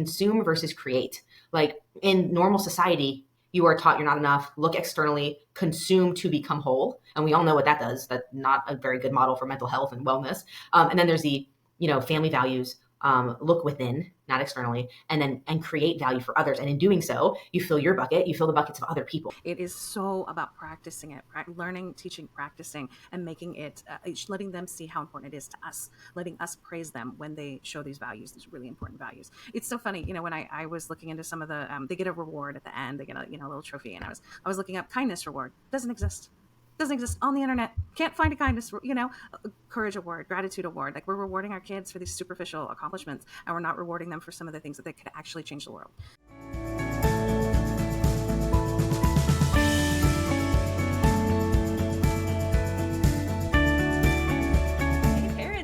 consume versus create. Like in normal society, you are taught you're not enough, look externally, consume to become whole. And we all know what that does. That's not a very good model for mental health and wellness. And then there's the, family values, look within, not externally, and create value for others. And in doing so, you fill your bucket, you fill the buckets of other people. It is so about practicing it, learning, teaching, practicing, and making it, letting them see how important it is to us, letting us praise them when they show these values, these really important values. It's so funny, when I was looking into some of the, they get a reward at the end, they get a little trophy, and I was looking up kindness reward. Doesn't exist on the internet. Can't find a kindness, courage award, gratitude award. Like, we're rewarding our kids for these superficial accomplishments, and we're not rewarding them for some of the things that they could actually change the world.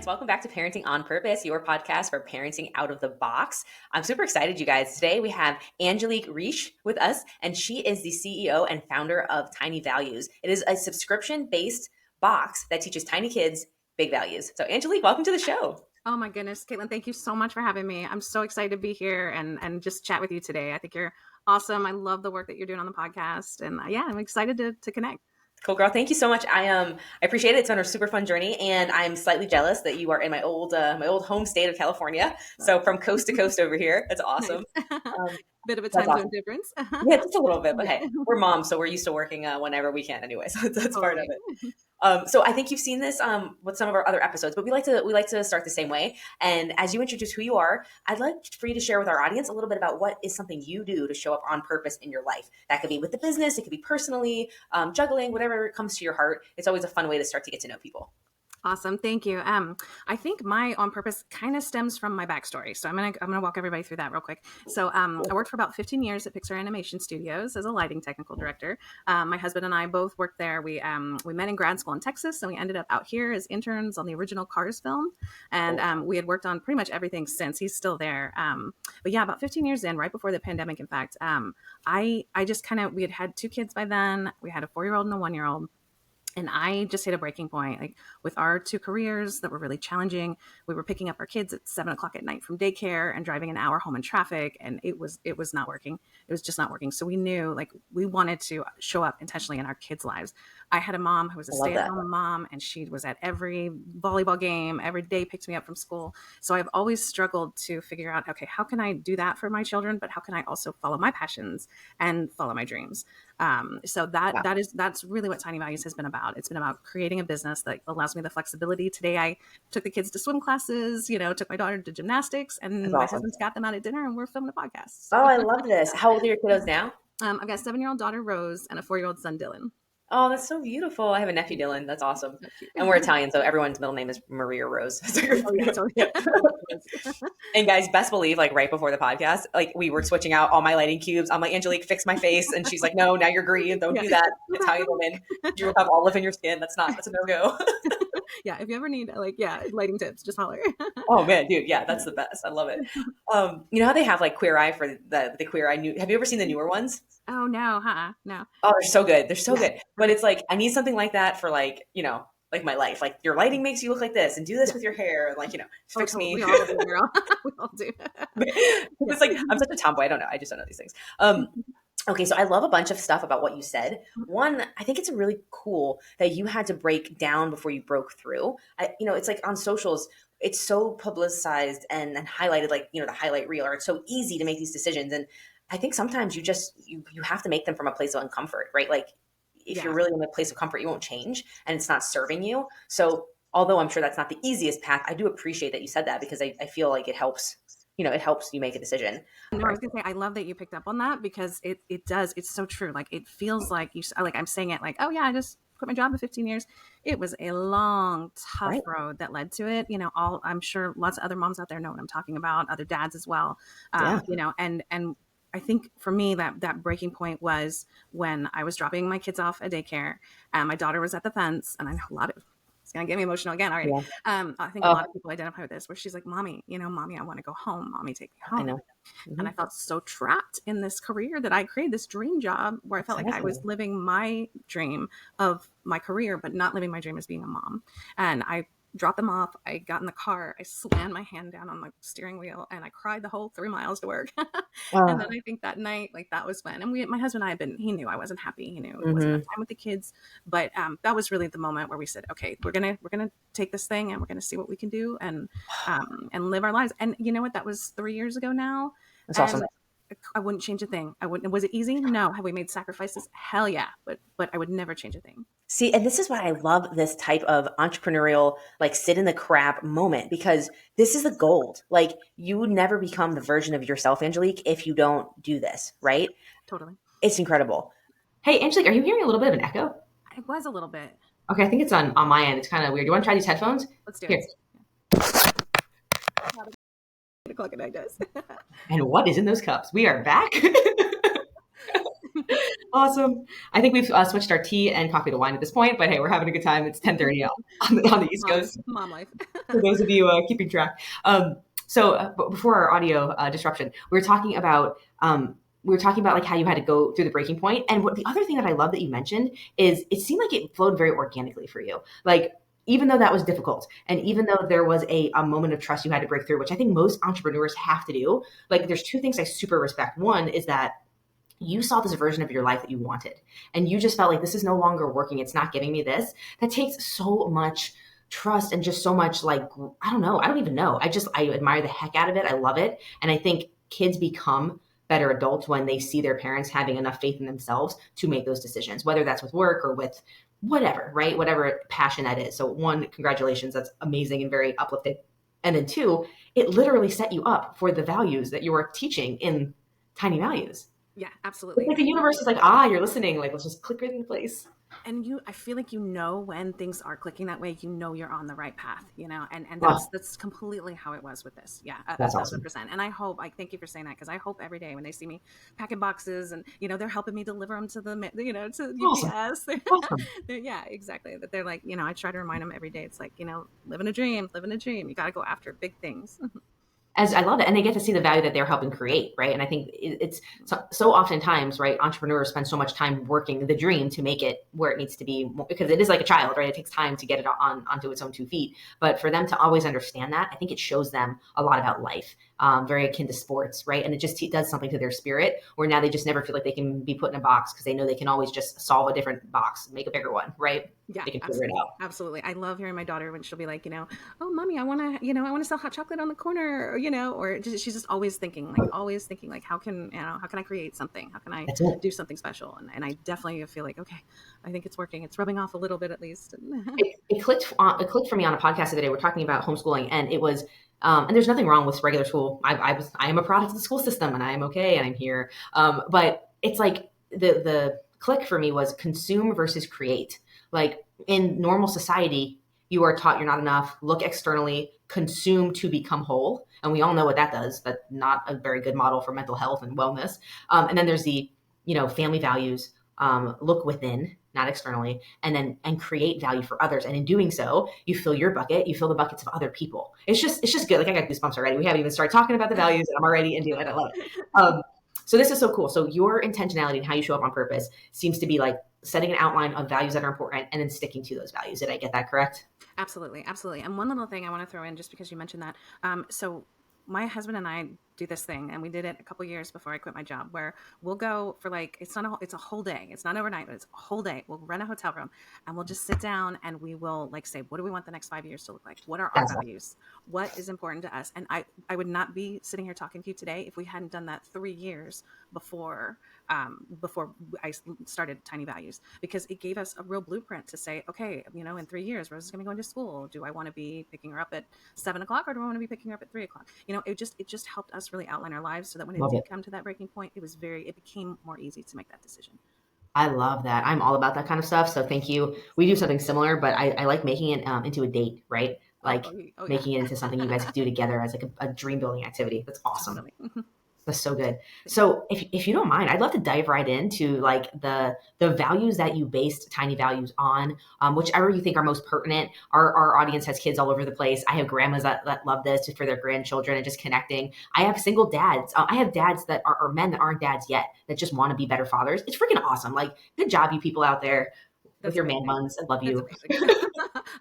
Welcome back to Parenting on Purpose, your podcast for parenting out of the box. I'm super excited, you guys. Today we have Angelique Reich with us, and she is the CEO and founder of Tiny Values. It is a subscription-based box that teaches tiny kids big values. So Angelique, welcome to the show. Oh my goodness, Caitlin, thank you so much for having me. I'm so excited to be here and just chat with you today. I think you're awesome. I love the work that you're doing on the podcast, and I'm excited to connect. Cool, girl. Thank you so much. I appreciate it. It's been a super fun journey, and I'm slightly jealous that you are in my old home state of California. So from coast to coast over here, that's awesome. Nice. Bit of a time zone difference. Yeah, just a little bit, but hey, we're moms, so we're used to working whenever we can anyway. So that's part of it. So I think you've seen this with some of our other episodes, but we like to start the same way. And as you introduce who you are, I'd like for you to share with our audience a little bit about what is something you do to show up on purpose in your life. That could be with the business, it could be personally, juggling, whatever comes to your heart. It's always a fun way to start to get to know people. Awesome. Thank you. I think my on purpose kind of stems from my backstory. So I'm gonna walk everybody through that real quick. So I worked for about 15 years at Pixar Animation Studios as a lighting technical director. My husband and I both worked there. We met in grad school in Texas, and we ended up out here as interns on the original Cars film. And we had worked on pretty much everything since. He's still there. But yeah, about 15 years in, right before the pandemic, in fact, I just we had 2 kids by then. We had a 4-year-old and a 1-year-old. And I just hit a breaking point, like with our 2 careers that were really challenging. We were picking up our kids at 7:00 at night from daycare and driving an hour home in traffic. And it was not working. It was just not working. So we knew, like, we wanted to show up intentionally in our kids' lives. I had a mom who was a stay-at-home mom, and she was at every volleyball game, every day picked me up from school. So I've always struggled to figure out, okay, how can I do that for my children? But how can I also follow my passions and follow my dreams? So that's really what Tiny Values has been about. It's been about creating a business that allows me the flexibility. Today, I took the kids to swim classes, took my daughter to gymnastics, and my husband's got them out at dinner, and we're filming a podcast. So. Oh, I love this. How old are your kiddos now? I've got a 7-year-old daughter, Rose, and a 4-year-old son, Dylan. Oh, that's so beautiful. I have a nephew, Dylan. That's awesome. And we're Italian, so everyone's middle name is Maria Rose. And guys, best believe, like, right before the podcast, like, we were switching out all my lighting cubes. I'm like, Angelique, fix my face. And she's like, no, now you're green. Don't do that. Italian woman. You will have olive in your skin. That's a no-go. Yeah, if you ever need lighting tips, just holler. Oh man, dude, yeah, that's the best. I love it. You know how they have like Queer Eye for the Queer Eye have you ever seen the newer ones? Oh no, no. Oh, they're so good. They're so good. But it's like, I need something like that for like my life. Like, your lighting makes you look like this, and do this with your hair, and fix me. We all do, girl. We all do. It's like, I'm such a tomboy. I don't know. I just don't know these things. Okay, so I love a bunch of stuff about what you said. One, I think it's really cool that you had to break down before you broke through. It's like on socials, it's so publicized and highlighted, like, the highlight reel, or it's so easy to make these decisions. And I think sometimes you have to make them from a place of uncomfort, right? Like, if you're really in a place of comfort, you won't change, and it's not serving you. So although I'm sure that's not the easiest path, I do appreciate that you said that, because I feel like it helps. It helps you make a decision. No, I was gonna say, I love that you picked up on that, because it does. It's so true. Like, it feels like I'm saying it like, oh yeah, I just quit my job in 15 years. It was a long, tough road that led to it. I'm sure lots of other moms out there know what I'm talking about, other dads as well. And I think for me, that breaking point was when I was dropping my kids off at daycare, and my daughter was at the fence, and I know it's going to get me emotional again already. Yeah. I think a lot of people identify with this, where she's like, Mommy, I want to go home. Mommy, take me home. I know. Mm-hmm. And I felt so trapped in this career that I created, this dream job where I felt like I was living my dream of my career, but not living my dream as being a mom. And I dropped them off. I got in the car. I slammed my hand down on the steering wheel and I cried the whole 3 miles to work. And then Oh, I think that night, like that was when, and my husband and I had been, he knew I wasn't happy. He knew it wasn't enough hmm. time with the kids. But that was really the moment where we said, okay, we're gonna take this thing and we're gonna see what we can do and live our lives. And you know what? That was 3 years ago now. That's awesome. And I wouldn't change a thing. I wouldn't. Was it easy? No. Have we made sacrifices? Hell yeah. But I would never change a thing. See, and this is why I love this type of entrepreneurial, like sit in the crap moment because this is the gold. Like you would never become the version of yourself, Angelique, if you don't do this, right? Totally. It's incredible. Hey, Angelique, are you hearing a little bit of an echo? It was a little bit. Okay, I think it's on my end. It's kind of weird. Do you want to try these headphones? Let's do Here. it. 8 o'clock at night does. And what is in those cups? We are back. Awesome. I think we've switched our tea and coffee to wine at this point, but hey, we're having a good time. It's 10:30 on the East Coast. Mom life. For those of you keeping track. But before our audio disruption, we were talking about like how you had to go through the breaking point. And what the other thing that I love that you mentioned is it seemed like it flowed very organically for you. Like even though that was difficult, and even though there was a moment of trust you had to break through, which I think most entrepreneurs have to do. Like there's two things I super respect. One is that you saw this version of your life that you wanted, and you just felt like this is no longer working. It's not giving me this. That takes so much trust and just so much like, I don't know. I don't even know. I admire the heck out of it. I love it. And I think kids become better adults when they see their parents having enough faith in themselves to make those decisions, whether that's with work or with whatever, right? Whatever passion that is. So one, congratulations. That's amazing and very uplifting. And then two, it literally set you up for the values that you were teaching in Tiny Values. Yeah, It's absolutely. like the universe is like, you're listening. Like, let's just click right into place. And I feel like when things are clicking that way, you're on the right path, and Wow, that's completely how it was with this. Yeah, a that's thousand awesome. percent. And I hope, thank you for saying that, because I hope every day when they see me packing boxes and they're helping me deliver them to to Awesome. UPS. Awesome. Yeah, exactly. That they're like, I try to remind them every day. It's like, living a dream, living a dream. You got to go after big things. As I love it, and they get to see the value that they're helping create, right? And I think it's so oftentimes, right? Entrepreneurs spend so much time working the dream to make it where it needs to be, because it is like a child, right? It takes time to get it onto its own 2 feet. But for them to always understand that, I think it shows them a lot about life, very akin to sports, right? And it just does something to their spirit, where now they just never feel like they can be put in a box because they know they can always just solve a different box, make a bigger one, right? Yeah, They can figure it absolutely. out. Absolutely. I love hearing my daughter when she'll be like, oh, mommy, I want to, I want to sell hot chocolate on the corner, or she's just always thinking, how can, how can I create something? How can I That's it. do something special? And I definitely feel like, okay, I think it's working. It's rubbing off a little bit at least. It clicked. It clicked for me on a podcast the other day. We're talking about homeschooling, and it was. And there's nothing wrong with regular school. I am a product of the school system, and I am okay, and I'm here. But it's like the click for me was consume versus create. Like in normal society, you are taught you're not enough. Look externally, consume to become whole, and we all know what that does. That's not a very good model for mental health and wellness. And then there's the family values. Look within, not externally, and create value for others. And in doing so, you fill your bucket, you fill the buckets of other people. It's just good. Like I got goosebumps already. We haven't even started talking about the values, and I'm already into it. I love it. So this is so cool. So your intentionality and how you show up on purpose seems to be like setting an outline of values that are important and then sticking to those values. Did I get that correct? Absolutely. Absolutely. And one little thing I want to throw in, just because you mentioned that. So my husband and I do this thing, and we did it a couple years before I quit my job, where we'll go for it's a whole day. It's not overnight, but it's a whole day. We'll rent a hotel room and we'll just sit down and we will say, what do we want the next 5 years to look like? What are our That's values? What is important to us? And I would not be sitting here talking to you today if we hadn't done that 3 years before I started Tiny Values, because it gave us a real blueprint to say, okay, in 3 years, Rose is going to be going to school. Do I want to be picking her up at 7 o'clock, or do I want to be picking her up at 3 o'clock? It just helped us really outline our lives, so that when it love did it. come to that breaking point, it became more easy to make that decision. I love that. I'm all about that kind of stuff. So thank you. We do something similar, but I like making it into a date, right? Like making it into something you guys could do together as like a dream building activity. That's awesome. Totally. That's so good. So if you don't mind, I'd love to dive right into like the values that you based Tiny Values on, whichever you think are most pertinent. Our audience has kids all over the place. I have grandmas that love this for their grandchildren and just connecting. I have single dads. I have dads that are or men that aren't dads yet that just want to be better fathers. It's freaking awesome. Like good job, you people out there. with That's your man amazing. buns. I love That's you. amazing.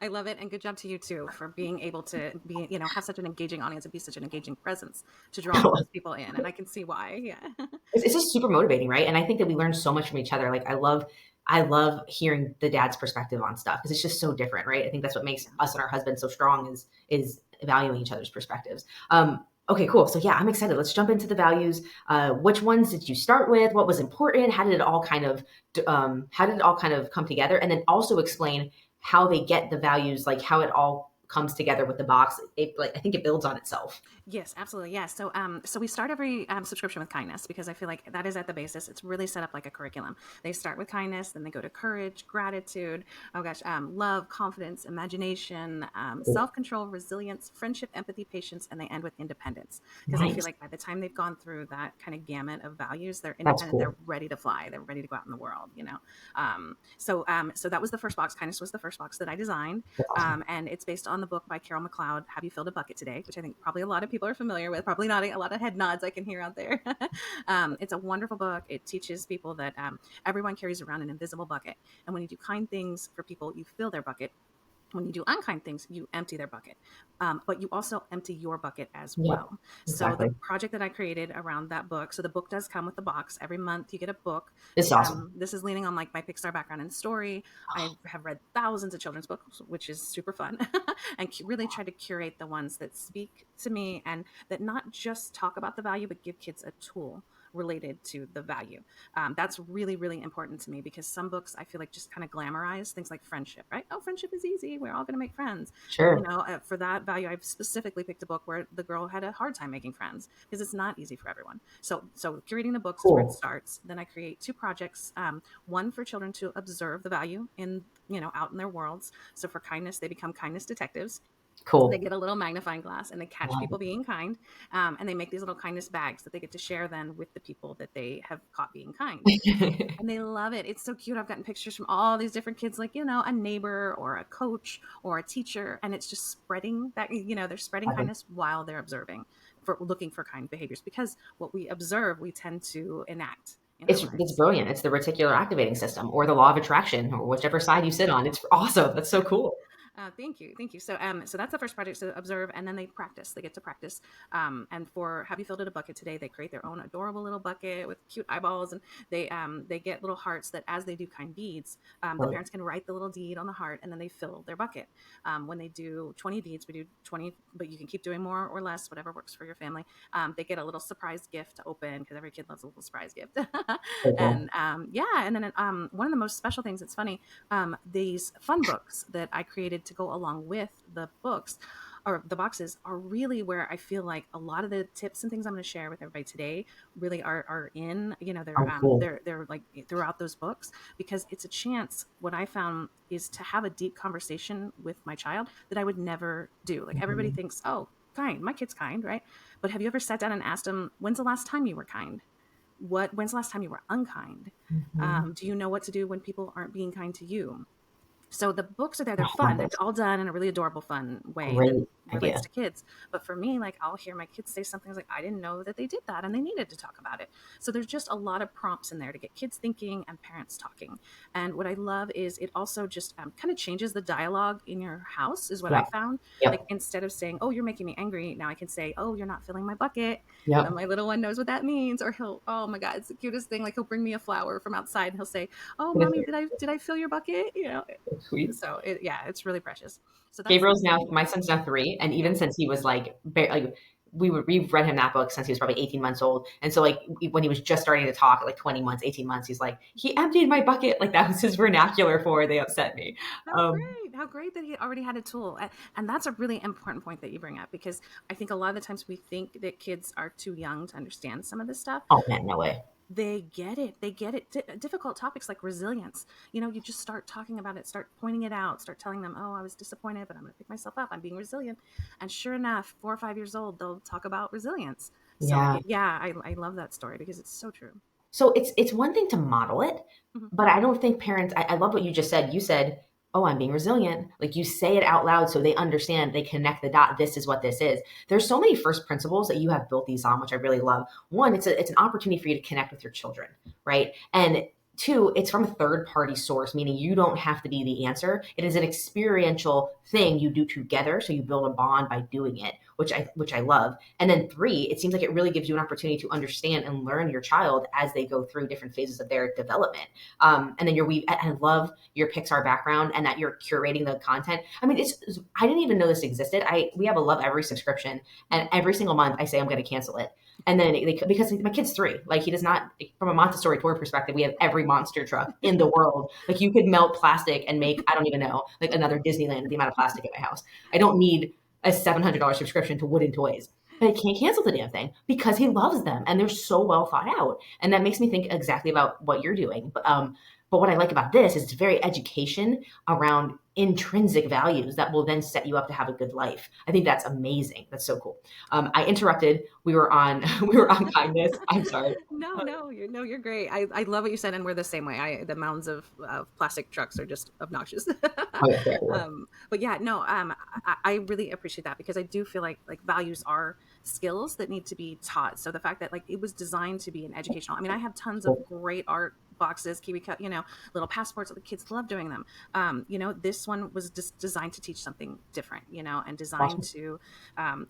I love it. And good job to you too for being able to be, have such an engaging audience and be such an engaging presence to draw all those people in. And I can see why. Yeah. It's just super motivating, right? And I think that we learn so much from each other. Like I love hearing the dad's perspective on stuff because it's just so different, right? I think that's what makes us and our husbands so strong is valuing each other's perspectives. Okay, cool. So yeah, I'm excited. Let's jump into the values. Which ones did you start with? What was important? How did it all kind of come together? And then also explain how they get the values, like how it all comes together with the box. I think it builds on itself. Yes, absolutely. Yeah. So we start every subscription with kindness because I feel like that is at the basis. It's really set up like a curriculum. They start with kindness, then they go to courage, gratitude, oh gosh, love, confidence, imagination, Cool. self-control, resilience, friendship, empathy, patience, and they end with independence. Because I feel Nice. like by the time they've gone through that kind of gamut of values, they're That's independent. They're cool. ready to fly. They're ready to go out in the world. So that was the first box. Kindness was the first box that I designed, That's awesome. and it's based on the book by Carol McLeod, Have You Filled a Bucket Today? Which I think probably a lot of people are familiar with, probably not a lot of head nods I can hear out there. It's a wonderful book. It teaches people that everyone carries around an invisible bucket. And when you do kind things for people, you fill their bucket. When you do unkind things, you empty their bucket, but you also empty your bucket as Yep. well. So the Exactly. project that I created around that book, so the book does come with the box. Every month you get a book. This is awesome. This is leaning on like my Pixar background and story. I have read thousands of children's books, which is super fun, and really try to curate the ones that speak to me and that not just talk about the value, but give kids a tool related to the value. That's really, really important to me because some books I feel like just kind of glamorize things like friendship, right? Oh, friendship is easy. We're all going to make friends. But, Sure. for that value, I've specifically picked a book where the girl had a hard time making friends because it's not easy for everyone. So curating the books is where it Cool. starts. Then I create two projects, one for children to observe the value in, out in their worlds. So for kindness, they become kindness detectives. So they Cool. get a little magnifying glass and they catch Love people being kind, and they make these little kindness bags that they get to share then with the people that they have caught being kind. it. And they love it. It's so cute. I've gotten pictures from all these different kids, like, a neighbor or a coach or a teacher. And it's just spreading that, they're spreading Love it. kindness while they're observing, for looking for kind behaviors, because what we observe, we tend to enact in our It's lives. brilliant. It's the reticular activating system or the law of attraction or whichever side you sit on. It's awesome. That's so cool. Thank you, thank you. So that's the first project to observe, and then they practice. They get to practice. And for Have You Filled It a Bucket Today, they create their own adorable little bucket with cute eyeballs, and they get little hearts that as they do kind deeds, the Love it. parents can write the little deed on the heart, and then they fill their bucket. When they do 20 deeds, we do 20, but you can keep doing more or less, whatever works for your family. They get a little surprise gift to open because every kid loves a little surprise gift. So cool. And yeah, and then one of the most special things. It's funny. These fun books that I created to go along with the books or the boxes are really where I feel like a lot of the tips and things I'm going to share with everybody today really are in, Oh, cool. they're like throughout those books, because it's a chance. What I found is to have a deep conversation with my child that I would never do. Like everybody Mhm. thinks, oh, kind, my kid's kind, right? But have you ever sat down and asked them, when's the last time you were kind? When's the last time you were unkind? Mhm. Do you know what to do when people aren't being kind to you? So the books are there. They're Oh, love fun. They're this. all done in a really adorable, fun way that Great relates idea. to kids. But for me, like I'll hear my kids say something like, I didn't know that they did that and they needed to talk about it. So there's just a lot of prompts in there to get kids thinking and parents talking. And what I love is it also just kind of changes the dialogue in your house, is what I Yep. found. Like Yep. instead of saying, oh, you're making me angry, now I can say, oh, you're not filling my bucket. And Yep. my little one knows what that means. Or oh my God, it's the cutest thing. Like he'll bring me a flower from outside and he'll say, oh, mommy, did I fill your bucket? Sweet. So yeah, it's really precious. So that's Gabriel's now, yeah, my son's now 3, and yeah. even since he was like we've read him that book since he was probably 18 months old, and so like when he was just starting to talk at like 20 months, 18 months, he's like, he emptied my bucket, like that was his vernacular for they upset me. How Um, great! How great that he already had a tool, and that's a really important point that you bring up, because I think a lot of the times we think that kids are too young to understand some of this stuff. oh man, no way. They get it. They get it. Difficult topics like resilience. You just start talking about it, start pointing it out, start telling them, oh, I was disappointed, but I'm going to pick myself up. I'm being resilient. And sure enough, 4 or 5 years old, they'll talk about resilience. So Yeah. yeah, I love that story because it's so true. So it's one thing to model it, Mhm. but I don't think parents. I love what you just said. You said, "Oh, I'm being resilient." Like you say it out loud so they understand. They connect the dot. This is what this is. There's so many first principles that you have built these on, which I really love. One, it's an opportunity for you to connect with your children, right? And Two, it's from a third party source, meaning you don't have to be the answer. It is an experiential thing you do together. So you build a bond by doing it, which I love. And then three, it seems like it really gives you an opportunity to understand and learn your child as they go through different phases of their development. And then I love your Pixar background and that you're curating the content. I mean, I didn't even know this existed. We have a Love Every subscription, and every single month I say I'm going to cancel it. And then because my kid's 3, like he does not, from a Montessori toy perspective, we have every monster truck in the world. Like you could melt plastic and make, I don't even know, like another Disneyland with the amount of plastic in my house. I don't need a $700 subscription to wooden toys. But I can't cancel the damn thing because he loves them and they're so well thought out. And that makes me think exactly about what you're doing. But what I like about this is it's very education around intrinsic values that will then set you up to have a good life. I think that's amazing. That's so cool. I interrupted. We were on we were on kindness. I'm sorry. You're great. I love what you said, and we're the same way. The mounds of plastic trucks are just obnoxious. Oh, yeah, yeah. But yeah, no, I really appreciate that because I do feel like values are skills that need to be taught. So the fact that like it was designed to be an educational. I mean, I have tons of great art boxes, Kiwi cut, little passports. The kids love doing them. This one was just designed to teach something different, and designed to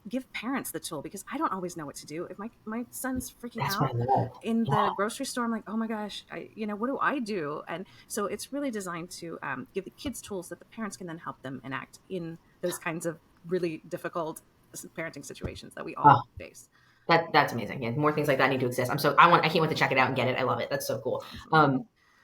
give parents the tool because I don't always know what to do. If my son's freaking That's out what I love. in the grocery store, I'm like, oh my gosh, what do I do? And so it's really designed to give the kids tools that the parents can then help them enact in those kinds of really difficult parenting situations that we all face. That's amazing. Yeah, more things like that need to exist. I can't wait to check it out and get it. I love it. That's so cool.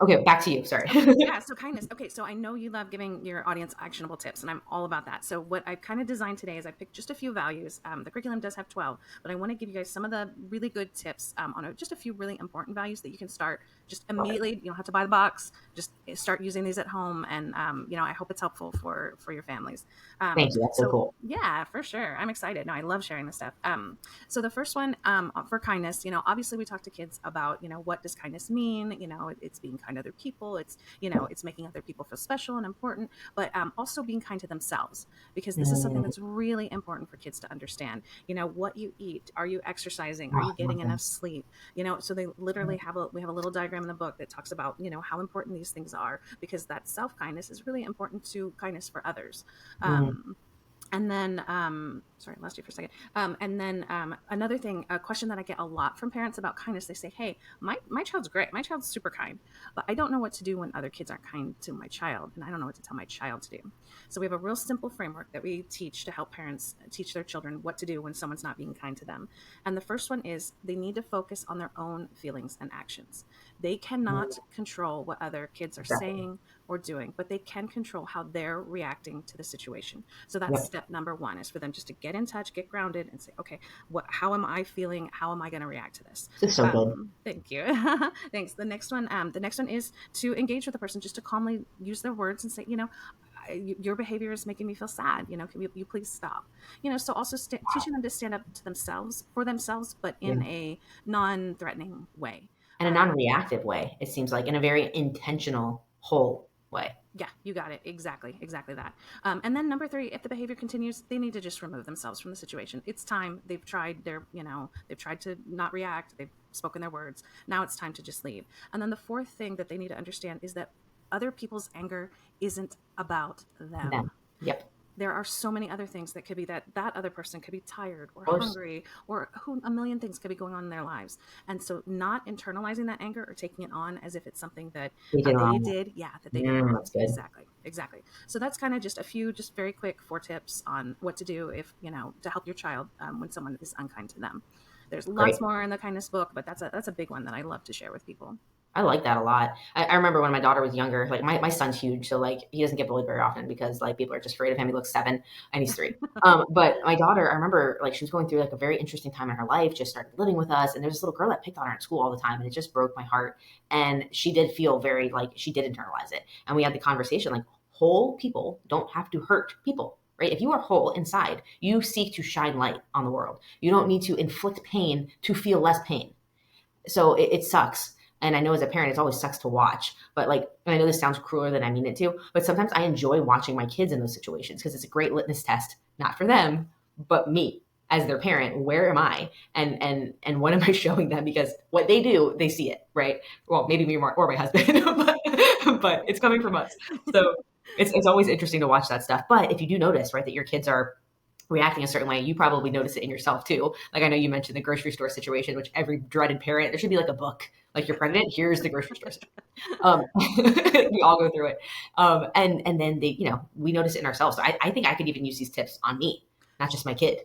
Okay, back to you. Sorry. Okay, yeah, so kindness. Okay, so I know you love giving your audience actionable tips, and I'm all about that. So what I've kind of designed today is I picked just a few values. The curriculum does have 12, but I want to give you guys some of the really good tips on just a few really important values that you can start just immediately. You don't have to buy the box. Just start using these at home, and I hope it's helpful for your families. Thank you. That's so cool. Yeah, for sure. I'm excited. No, I love sharing this stuff. So the first one for kindness, obviously we talk to kids about, what does kindness mean? It's being kind to other people. It's, it's making other people feel special and important, but also being kind to themselves, because this is something that's really important for kids to understand. What you eat, are you exercising? Are you getting enough sleep? So they literally we have a little diagram in the book that talks about, how important these things are, because that self-kindness is really important to kindness for others. And then, sorry, I lost you for a second. And then another thing, a question that I get a lot from parents about kindness, they say, hey, my child's great. My child's super kind, but I don't know what to do when other kids aren't kind to my child. And I don't know what to tell my child to do. So we have a real simple framework that we teach to help parents teach their children what to do when someone's not being kind to them. And the first one is they need to focus on their own feelings and actions. They cannot control what other kids are saying or doing, but they can control how they're reacting to the situation. So that's step number one, is for them just to get in touch, get grounded, and say, okay, how am I feeling? How am I going to react to this? This is so good. Thank you. Thanks. The next one is to engage with the person, just to calmly use their words and say, your behavior is making me feel sad. Can you please stop? So also teaching them to stand up to themselves, for themselves, but in a non-threatening way. And a non-reactive way, it seems like, in a very intentional, whole way. Yeah, you got it. Exactly that. And then number 3, if the behavior continues, they need to just remove themselves from the situation. It's time. They've tried they've tried to not react. They've spoken their words. Now it's time to just leave. And then the fourth thing that they need to understand is that other people's anger isn't about them. Yep. There are so many other things that could be that other person could be tired or hungry, or a million things could be going on in their lives. And so not internalizing that anger or taking it on as if it's something that they did that they did wrong. Exactly. So that's kind of just a few, just very quick 4 tips on what to do if, to help your child when someone is unkind to them. There's lots more in the kindness book, but that's a big one that I love to share with people. I like that a lot. I remember when my daughter was younger, like my son's huge. So like he doesn't get bullied very often because like people are just afraid of him. He looks 7 and he's 3. But my daughter, I remember like she was going through like a very interesting time in her life, just started living with us. And there's this little girl that picked on her at school all the time. And it just broke my heart. And she did feel very like she did internalize it. And we had the conversation like whole people don't have to hurt people. Right? If you are whole inside, you seek to shine light on the world. You don't need to inflict pain to feel less pain. So it sucks. And I know as a parent, it always sucks to watch, but like, and I know this sounds crueler than I mean it to, but sometimes I enjoy watching my kids in those situations because it's a great litmus test, not for them, but me as their parent, where am I, and what am I showing them? Because what they do, they see it, right? Well, maybe me or my husband, but it's coming from us. So it's always interesting to watch that stuff. But if you do notice, right, that your kids are reacting a certain way, you probably notice it in yourself too. Like I know you mentioned the grocery store situation, which every dreaded parent, there should be like a book, like you're pregnant, here's the grocery store situation. We all go through it. And then they, we notice it in ourselves. So I think I could even use these tips on me, not just my kid.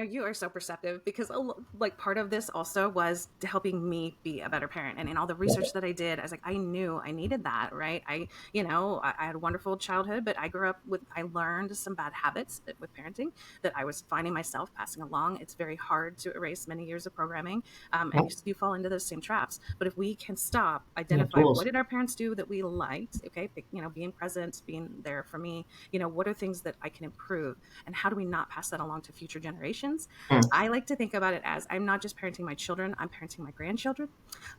You are so perceptive, because like part of this also was helping me be a better parent. And in all the research that I did, I was like, I knew I needed that, right? I had a wonderful childhood, but I learned some bad habits with parenting that I was finding myself passing along. It's very hard to erase many years of programming. And you fall into those same traps. But if we can stop, identify what did our parents do that we liked, okay, being present, being there for me, what are things that I can improve, and how do we not pass that along to future generations? I like to think about it as, I'm not just parenting my children, I'm parenting my grandchildren,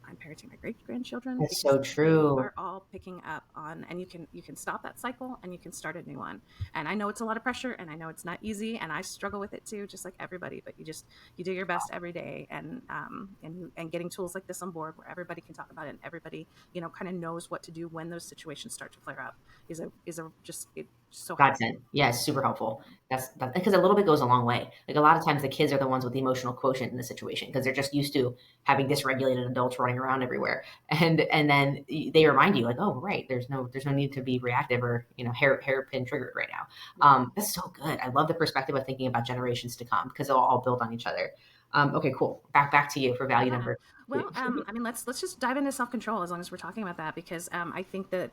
I'm parenting my great grandchildren. That's so true. They are all picking up on, and you can stop that cycle and you can start a new one. And I know it's a lot of pressure, and I know it's not easy, and I struggle with it too, just like everybody. But you do your best every day, and getting tools like this on board where everybody can talk about it, and everybody kind of knows what to do when those situations start to flare up is just so godsend. Yeah, it's super helpful. That's because a little bit goes a long way. Like a lot of times the kids are the ones with the emotional quotient in the situation because they're just used to having dysregulated adults running around everywhere. And then they remind you like, oh, right, there's no need to be reactive or, hairpin triggered right now. That's so good. I love the perspective of thinking about generations to come because they'll all build on each other. Okay, cool. Back to you for value number. Well, let's just dive into self-control as long as we're talking about that, because I think that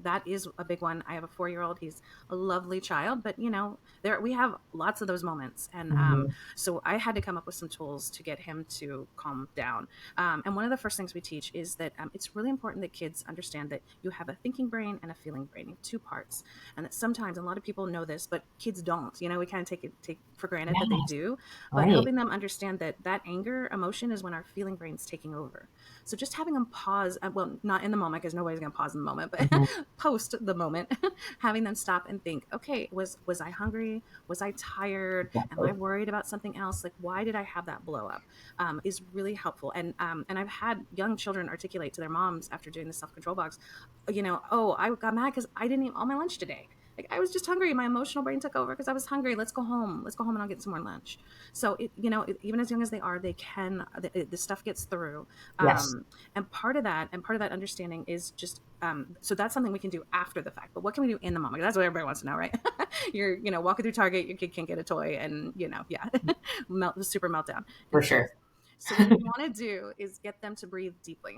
that is a big one. I have a 4-year-old. He's a lovely child, but we have lots of those moments, and so I had to come up with some tools to get him to calm down. And one of the first things we teach is that it's really important that kids understand that you have a thinking brain and a feeling brain. You have two parts, and that sometimes a lot of people know this, but kids don't. We kind of take for granted that they do, but helping them understand that anger emotion is when our feeling brain's taking over. So just having them pause, well, not in the moment because nobody's going to pause in the moment, but post the moment, having them stop and think, okay, was I hungry? Was I tired? Am I worried about something else? Like, why did I have that blow up? Is really helpful. And I've had young children articulate to their moms after doing the self-control box, oh, I got mad because I didn't eat all my lunch today. Like, I was just hungry. My emotional brain took over because I was hungry. Let's go home and I'll get some more lunch. So, even as young as they are, they can, the stuff gets through. Yes. And part of that understanding is just, so that's something we can do after the fact. But what can we do in the moment? That's what everybody wants to know, right? You're, walking through Target, your kid can't get a toy, and, super meltdown. For sure. So what you want to do is get them to breathe deeply.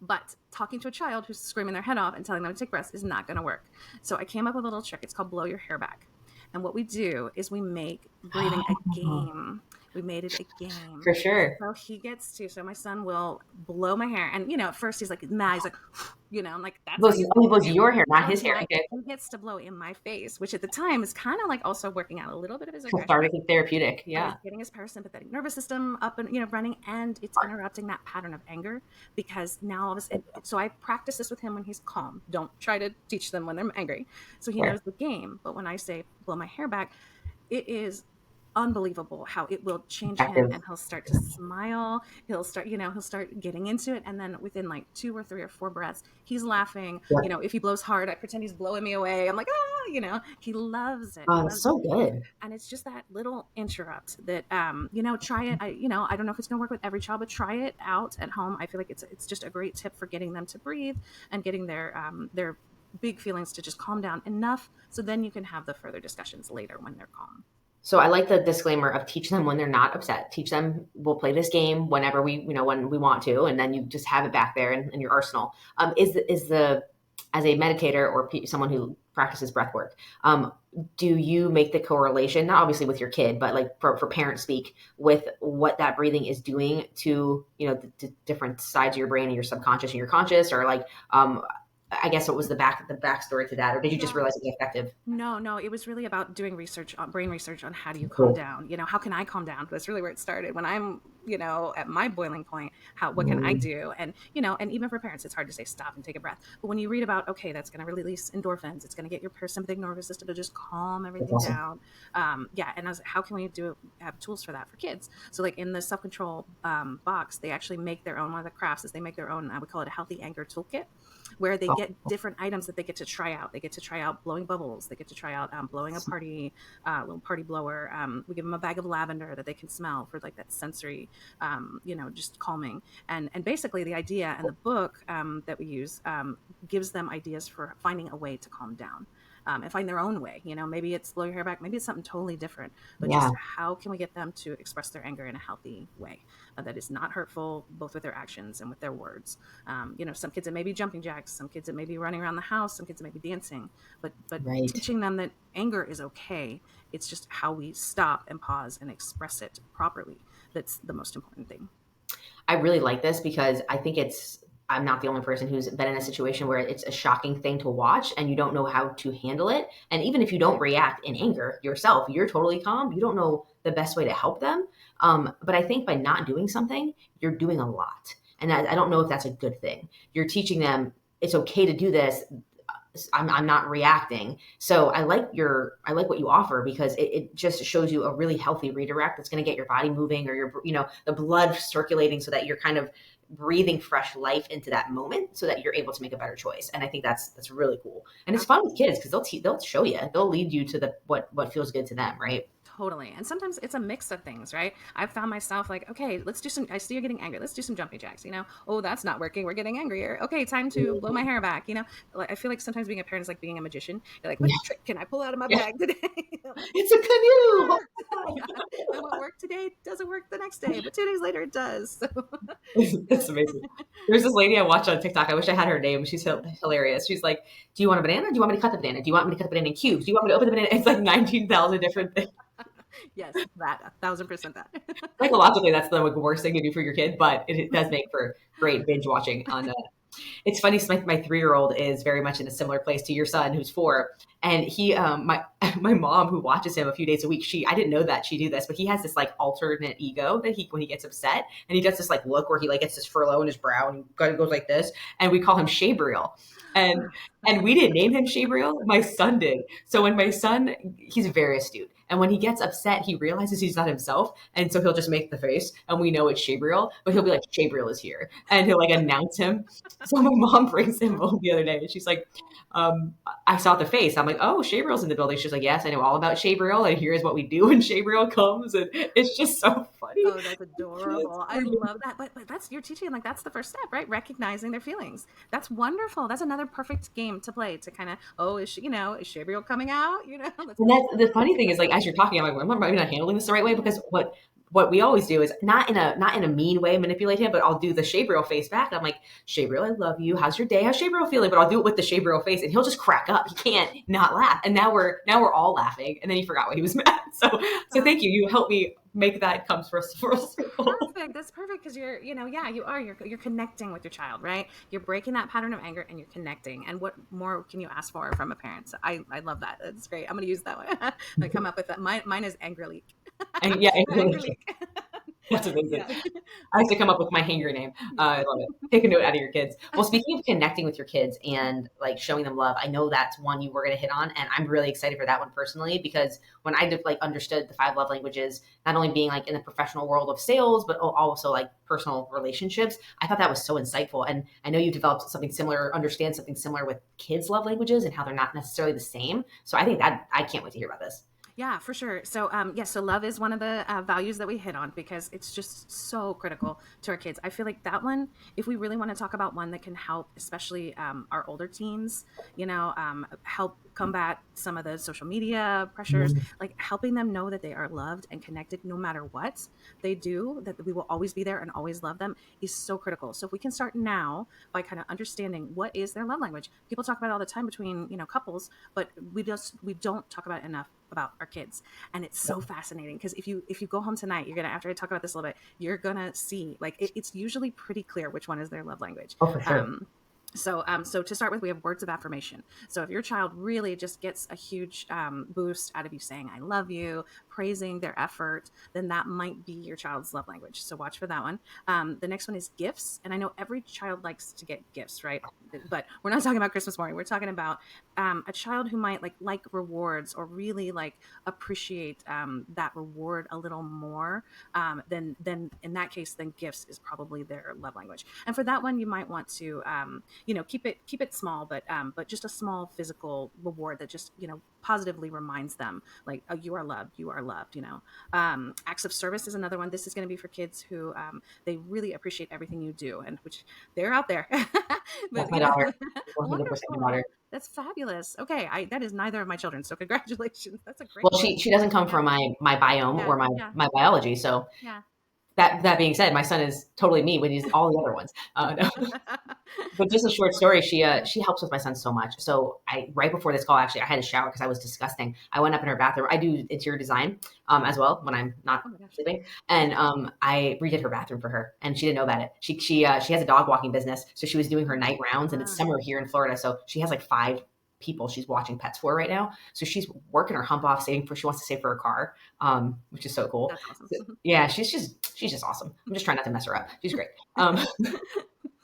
But talking to a child who's screaming their head off and telling them to take breaths is not going to work. So I came up with a little trick. It's called blow your hair back. And what we do is we make breathing a game. We made it a game. For sure. So he gets to, so my son will blow my hair. And, at first he's like mad. He's like, I'm like, that's he blows your hair, not his hair. Okay. He gets to blow in my face, which at the time is kind of like also working out a little bit of his aggression. Cathartic and therapeutic. Yeah. Getting his parasympathetic nervous system up and, running, and it's interrupting that pattern of anger because now all of a sudden, so I practice this with him when he's calm. Don't try to teach them when they're angry. So he knows the game. But when I say blow my hair back, it is unbelievable how it will change him, and he'll start to smile. He'll start getting into it, and then within like 2 or 3 or 4 breaths, he's laughing. Yeah. If he blows hard, I pretend he's blowing me away. I'm like, he loves it. Oh, it's so good. And it's just that little interrupt that, try it. I don't know if it's going to work with every child, but try it out at home. I feel like it's just a great tip for getting them to breathe and getting their big feelings to just calm down enough, so then you can have the further discussions later when they're calm. So I like the disclaimer of teach them when they're not upset. Teach them we'll play this game whenever when we want to, and then you just have it back there in your arsenal. As a meditator or someone who practices breath work, do you make the correlation, not obviously with your kid, but like for parent speak, with what that breathing is doing to the different sides of your brain and your subconscious and your conscious, or like I guess what was the backstory to that, or did you just realize it was effective? No, it was really about doing brain research on how do you calm down. How can I calm down? That's really where it started. When I'm at my boiling point, what can I do? And, and even for parents, it's hard to say stop and take a breath. But when you read about, okay, that's going to release endorphins, it's going to get your parasympathetic nervous system to just calm That's everything awesome. down. Yeah. And how can we have tools for that for kids? So like in the self-control box, they actually make their own, one of the crafts is they make their own, I would call it a healthy anger toolkit, where they Oh, get different items that they get to try out. They get to try out blowing bubbles. They get to try out blowing a little party blower. We give them a bag of lavender that they can smell for like that sensory, just calming. And basically the idea and the book that we use gives them ideas for finding a way to calm down. And find their own way. Maybe it's blow your hair back, maybe it's something totally different, but yeah, just how can we get them to express their anger in a healthy way that is not hurtful, both with their actions and with their words. Some kids it may be jumping jacks, some kids it may be running around the house, some kids it may be dancing, but right. teaching them that anger is okay. It's just how we stop and pause and express it properly that's the most important thing. I really like this because I think I'm not the only person who's been in a situation where it's a shocking thing to watch and you don't know how to handle it. And even if you don't react in anger yourself, you're totally calm. You don't know the best way to help them. But I think by not doing something, you're doing a lot. And I don't know if that's a good thing. You're teaching them it's okay to do this. I'm not reacting. So I like what you offer because it just shows you a really healthy redirect that's going to get your body moving or the blood circulating so that you're kind of breathing fresh life into that moment so that you're able to make a better choice. And I think that's really cool. And it's fun with kids because they'll show you, they'll lead you to what feels good to them, right? Totally. And sometimes it's a mix of things, right? I've found myself like, okay, I see you're getting angry. Let's do some jumping jacks, Oh, that's not working. We're getting angrier. Okay, time to blow my hair back, Like, I feel like sometimes being a parent is like being a magician. You're like, what Yeah. trick can I pull out of my Yeah. bag today? It's a canoe. And what worked today doesn't work the next day, but 2 days later it does. So. It's amazing. There's this lady I watch on TikTok. I wish I had her name. She's hilarious. She's like, "Do you want a banana? Do you want me to cut the banana? Do you want me to cut the banana in cubes? Do you want me to open the banana?" It's like 19,000 different things. Yes, that 1,000% that. Psychologically, that's the worst thing to do for your kid, but it does make for great binge watching on it's funny. My 3-year-old is very much in a similar place to your son, who's 4, and he, my mom, who watches him a few days a week, I didn't know that she do this, but he has this like alternate ego that when he gets upset, and he does this like look where he like gets this furlough in his brow and he goes like this, and we call him Shabriel, and we didn't name him Shabriel. My son did. So when my son, he's very astute, and when he gets upset, he realizes he's not himself, and so he'll just make the face, and we know it's Shabriel, but he'll be like, Shabriel is here, and he'll like announce him. So my mom brings him home the other day, and she's like, I saw the face. I'm like, oh, Shabriel's in the building. She's like, yes, I know all about Shabriel, and here's what we do when Shabriel comes, and it's just so funny. Oh, that's adorable. I love that. But that's, you're teaching, like, that's the first step, right? Recognizing their feelings. That's wonderful. That's another perfect game to play to kind of, oh, is Shabriel coming out? Let's And that's the funny thing is, like, as you're talking, I'm like, well, am I not handling this the right way? Because what we always do is not in a mean way manipulate him, but I'll do the Shabriel face back. I'm like, Shabriel, I love you. How's your day? How's Shabriel feeling? But I'll do it with the Shabriel face, and he'll just crack up. He can't not laugh. And now we're all laughing. And then he forgot what he was mad. So thank you. You helped me make that come for us. perfect. That's perfect because yeah, you're connecting with your child, right? You're breaking that pattern of anger and you're connecting. And what more can you ask for from a parent? So I love that. That's great. I'm going to use that one. I come up with that. Mine is anger leak. And yeah, Anger leak. that's amazing. Yeah. I have to come up with my hanger name. I love it. Take a note out of your kids. Well, speaking of connecting with your kids and like showing them love, I know that's one you were going to hit on, and I'm really excited for that one personally because when I like understood the 5 love languages, not only being like in the professional world of sales, but also like personal relationships, I thought that was so insightful. And I know you developed something similar, understand something similar with kids' love languages and how they're not necessarily the same. So I think that I can't wait to hear about this. Yeah, for sure. So, so love is one of the values that we hit on because it's just so critical to our kids. I feel like that one, if we really want to talk about one that can help, especially our older teens, help combat some of the social media pressures, like helping them know that they are loved and connected no matter what they do, that we will always be there and always love them is so critical. So if we can start now by kind of understanding what is their love language. People talk about it all the time between, couples, but we don't talk about it enough about our kids. And it's so fascinating because if you go home tonight, you're gonna, after I talk about this a little bit, you're gonna see like it's usually pretty clear which one is their love language. Oh, for sure. So to start with, we have words of affirmation. So if your child really just gets a huge boost out of you saying, I love you, praising their effort, then that might be your child's love language. So watch for that one. The next one is gifts. And I know every child likes to get gifts, right? But we're not talking about Christmas morning. We're talking about a child who might like rewards or really like appreciate that reward a little more. Then in that case, then gifts is probably their love language. And for that one, you might want to keep it small, but just a small physical reward that just positively reminds them like, oh, you are loved, acts of service is another one. This is going to be for kids who they really appreciate everything you do, and which they're out there. That's But my daughter. 100% my wonderful. daughter. That's fabulous. Okay, that is neither of my children, so congratulations. That's a great Well, one. she doesn't come Yeah, from my biome yeah, or my yeah, my biology. So yeah. that being said, my son is totally me when he's all the other ones. No. But just a short story, she helps with my son so much. So I right before this call, actually, I had a shower because I was disgusting. I went up in her bathroom. I do interior design as well when I'm not Oh my gosh. sleeping, and I redid her bathroom for her, and she didn't know about it. She has a dog walking business, so she was doing her night rounds, and it's Ah, summer here in Florida, so she has like 5 people she's watching pets for right now. So she's working her hump off, saving for she wants to save for her car, which is so cool. that's awesome. So, yeah, she's just awesome. I'm just trying not to mess her up. She's great.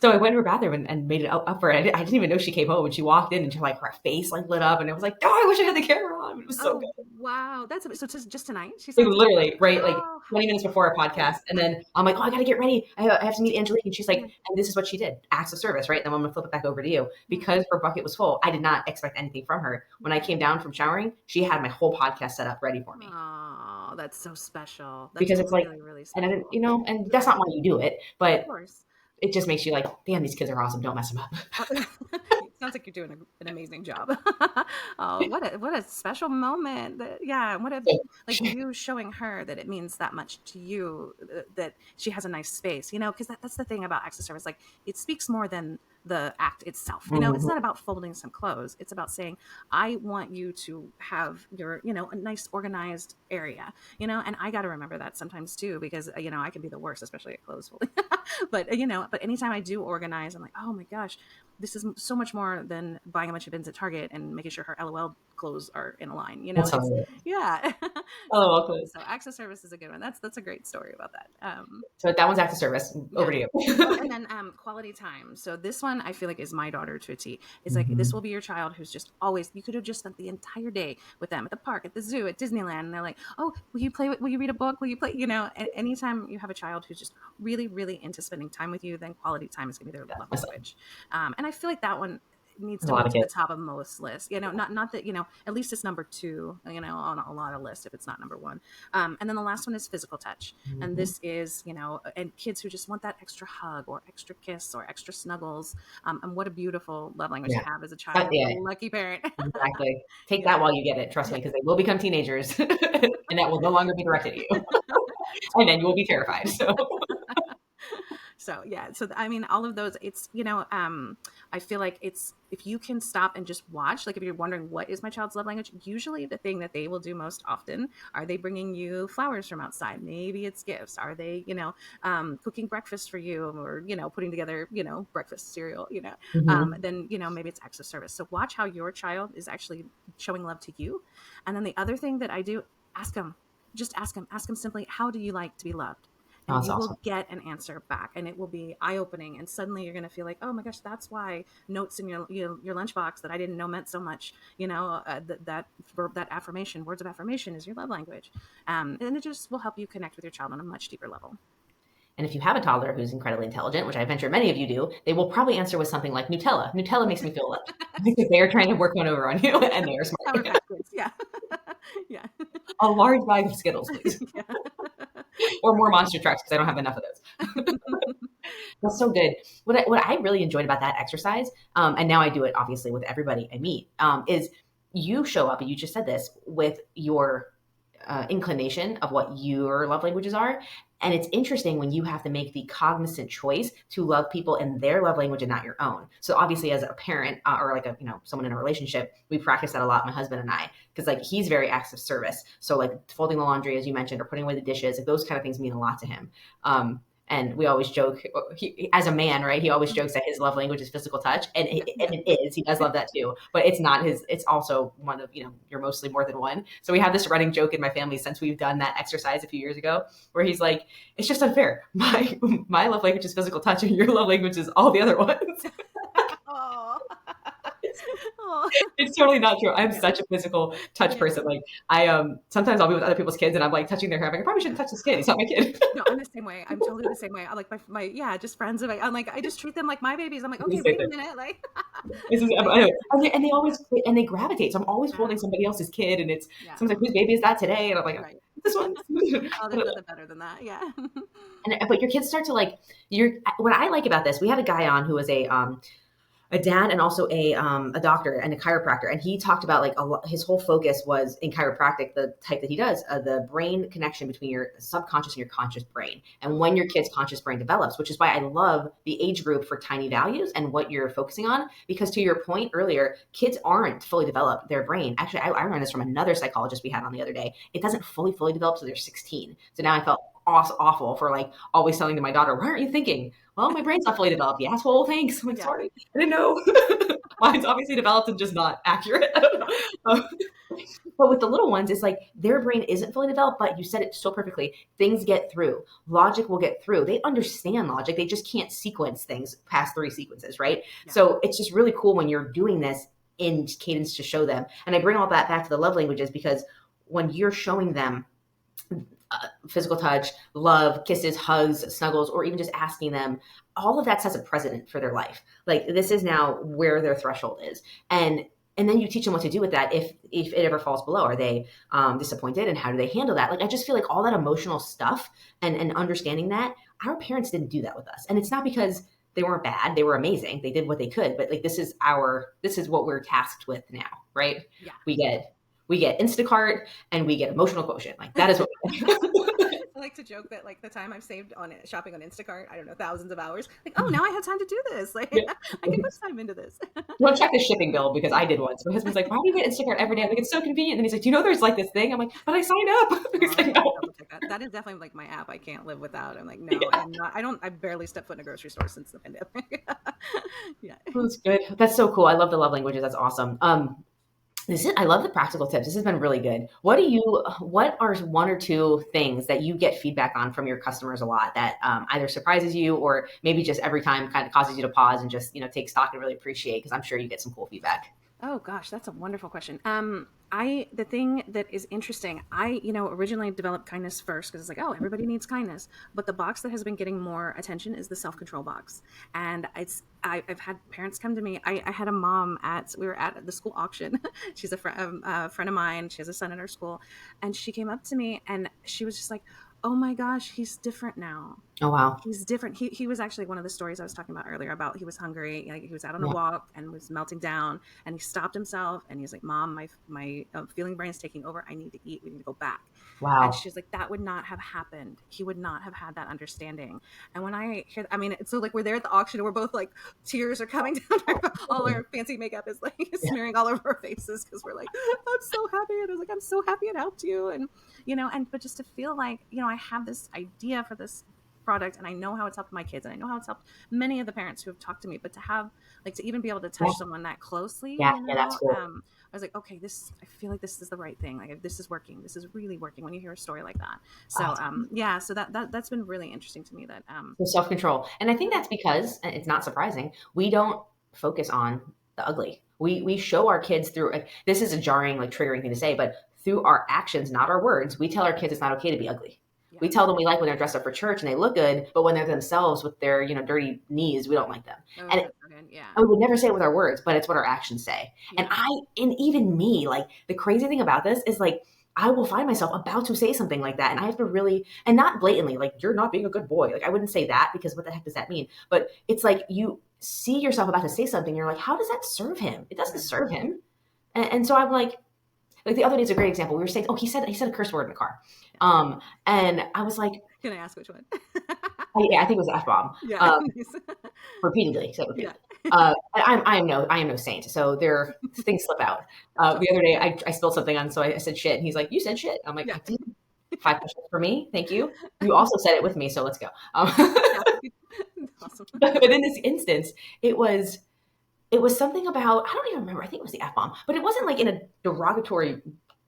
So I went to her bathroom and made it up for her. I didn't even know she came home, and she walked in and she like her face like lit up, and it was like, oh, I wish I had the camera on. It was so Oh good. wow, that's so. Just tonight, she Like said. literally, right, like Oh, how 20 minutes before our cool. podcast, and then I'm like, oh, I gotta get ready. I have to meet Angelique, and she's like, Yeah, and this is what she did: acts of service, right? Then I'm gonna flip it back over to you yeah. because her bucket was full. I did not expect anything from her. When I came down from showering, she had my whole podcast set up ready for me Oh, that's so special. That's because it's like, really, really and I didn't, special. and that's Yeah, not why you do it, of but course. it just makes you like, damn, these kids are awesome. Don't mess them up. It sounds like you're doing an amazing job. Oh, what a special moment. Yeah, what a like So, you showing her that it means that much to you, that she has a nice space. Because that's the thing about acts of service. Like it speaks more than the act itself. It's mhm. not about folding some clothes. It's about saying, I want you to have your, a nice organized area. And I got to remember that sometimes too, because I can be the worst, especially at clothes folding. But anytime I do organize, I'm like, oh my gosh, this is so much more than buying a bunch of bins at Target and making sure her LOL clothes are in a line. That's It's hilarious. yeah. so Oh, okay. so acts of service is a good one. That's a great story about that. So that one's active service. Yeah. Over to you. Oh, and then quality time. So this one I feel like is my daughter to a T. It's like this Mhm. will be your child who's just always, you could have just spent the entire day with them at the park, at the zoo, at Disneyland, and they're like, oh, will you read a book? Will you play? Anytime you have a child who's just really, really into spending time with you, then quality time is gonna be their That's love my son. language. And I feel like that one needs There's to a lot move of to the kids. top of most lists. Not that, at least it's number two, on a lot of lists if it's not number one. And then the last one is physical touch. And Mhm. this is, and kids who just want that extra hug or extra kiss or extra snuggles. And what a beautiful love language Yeah. to have as a child. Yeah, Lucky parent. exactly. Take Yeah. that while you get it. Trust Yeah. me, because they will become teenagers, and that will no longer be directed at you, and then you will be terrified. So, So yeah, so I mean, all of those, it's I feel like it's, if you can stop and just watch, like if you're wondering what is my child's love language, usually the thing that they will do most often, are they bringing you flowers from outside? Maybe it's gifts. Are they cooking breakfast for you, or putting together breakfast cereal? mhm. Then maybe it's acts of service. So watch how your child is actually showing love to you. And then the other thing that I do, ask them, ask them simply, how do you like to be loved? Oh, And that's you will awesome. get an answer back, and it will be eye-opening, and suddenly you're going to feel like, oh my gosh, that's why notes in your lunchbox that I didn't know meant so much. That affirmation, words of affirmation, is your love language. And it just will help you connect with your child on a much deeper level. And if you have a toddler who's incredibly intelligent, which I venture many of you do, they will probably answer with something like Nutella. Nutella makes me feel loved because they are trying to work one over on you, and they are Sour smart. Patch Kids, yeah. Yeah. A large bag of Skittles, please, Yeah. or more Monster Trucks because I don't have enough of those. That's so good. What I really enjoyed about that exercise, and now I do it obviously with everybody I meet, is you show up, and you just said this, with your inclination of what your love languages are. And it's interesting when you have to make the cognizant choice to love people in their love language and not your own. So obviously, as a parent or like someone in a relationship, we practice that a lot, my husband and I, because like he's very acts of service. So like folding the laundry, as you mentioned, or putting away the dishes, like those kind of things mean a lot to him. And we always joke, as a man, right? He always jokes that his love language is physical touch, and it is. He does love that too, but it's not his. It's also one of, you're mostly more than one. So we have this running joke in my family since we've done that exercise a few years ago, where he's like, "It's just unfair. My love language is physical touch, and your love language is all the other ones." It's totally not true. I'm such a physical touch person. Like I sometimes I'll be with other people's kids and I'm like touching their hair. I'm like, I probably shouldn't touch this kid. He's not my kid. No, I'm the same way. I'm totally the same way. I like my yeah, just friends. I'm like, I just treat them like my babies. I'm like, okay, wait a minute, like. This is, I know. And they always they gravitate. So I'm always holding somebody else's kid, and it's someone's like, whose baby is that today? And I'm like, this one. Oh, there's nothing better than that. Yeah. But your kids start to like what I like about this. We had a guy on who was a dad and also a doctor and a chiropractor. And he talked about like his whole focus was in chiropractic, the type that he does, the brain connection between your subconscious and your conscious brain. And when your kid's conscious brain develops, which is why I love the age group for tiny values and what you're focusing on, because to your point earlier, kids aren't fully developed their brain. Actually, I learned this from another psychologist we had on the other day. It doesn't fully develop till they're 16. So now I felt awful for like always telling to my daughter, why aren't you thinking? Well, my brain's not fully developed. You asshole, thanks. I'm like, sorry, I didn't know. Mine's obviously developed and just not accurate. But with the little ones, it's like their brain isn't fully developed, but you said it so perfectly. Things get through. Logic will get through. They understand logic. They just can't sequence things past 3 sequences, right? Yeah. So it's just really cool when you're doing this in cadence to show them. And I bring all that back to the love languages, because when you're showing them physical touch, love, kisses, hugs, snuggles, or even just asking them, all of that sets a precedent for their life. Like this is now where their threshold is. And then you teach them what to do with that if it ever falls below. Are they disappointed, and how do they handle that? Like I just feel like all that emotional stuff and understanding that, our parents didn't do that with us. And it's not because they weren't bad. They were amazing. They did what they could. But like this is what we're tasked with now, right? Yeah. We get Instacart and we get emotional quotient. Like that is what I like to joke that like the time I've saved on shopping on Instacart, I don't know, thousands of hours. Like, oh, now I have time to do this. Like I can put time into this. Don't check the shipping bill, because I did once. My husband's like, why do you get Instacart every day? I'm like, it's so convenient. And he's like, do you know there's like this thing? I'm like, but I signed up. He's like, no. That is definitely like my app I can't live without. I'm like, no, I'm not. I barely step foot in a grocery store since the pandemic. Yeah. That's good. That's so cool. I love the love languages. That's awesome. I love the practical tips. This has been really good. What are 1 or 2 things that you get feedback on from your customers a lot that either surprises you or maybe just every time kind of causes you to pause and just, take stock and really appreciate? Because I'm sure you get some cool feedback. Oh gosh, that's a wonderful question. The thing that is interesting, I originally developed kindness first because it's like, oh, everybody needs kindness. But the box that has been getting more attention is the self-control box. And I've had parents come to me. I had a mom we were at the school auction. She's a friend of mine. She has a son at our school. And she came up to me and she was just like, oh my gosh, he's different now. Oh, wow. He's different. He was actually one of the stories I was talking about earlier about he was hungry. Like he was out on a walk and was melting down, and he stopped himself and he's like, Mom, my feeling brain is taking over. I need to eat. We need to go back. Wow. And she's like, that would not have happened. He would not have had that understanding. And when I hear, so like we're there at the auction and we're both like, tears are coming down. All our fancy makeup is like smearing all over our faces because we're like, I'm so happy. And I was like, I'm so happy it helped you. And, but just to feel like, I have this idea for this product and I know how it's helped my kids and I know how it's helped many of the parents who have talked to me, but to have to even be able to touch someone that closely, that's cool. I was like, okay, I feel like this is the right thing. Like this is working. This is really working when you hear a story like that. So, so that's been really interesting to me that, the self-control. And I think that's because it's not surprising. We don't focus on the ugly. We show our kids through, this is a jarring, triggering thing to say, but through our actions, not our words, we tell our kids it's not okay to be ugly. We tell them we like when they're dressed up for church and they look good, but when they're themselves with their, dirty knees, we don't like them. And we would never say it with our words, but it's what our actions say. Yeah. And even me, the crazy thing about this is I will find myself about to say something like that. And I have to really, and not blatantly, you're not being a good boy. I wouldn't say that because what the heck does that mean? But it's you see yourself about to say something. You're like, how does that serve him? It doesn't serve him. And so I'm like the other day is a great example. We were saying, he said a curse word in the car. And I was like, can I ask which one? I think it was the F-bomb. Yeah. Repeatedly. So repeatedly. I am no saint. So things slip out. The other day I spilled something on, so I said shit. And he's like, you said shit. I'm like, I didn't. 5 push-ups for me. Thank you. You also said it with me, so let's go. Awesome. But in this instance, it was something about, I don't even remember. I think it was the F-bomb, but it wasn't like in a derogatory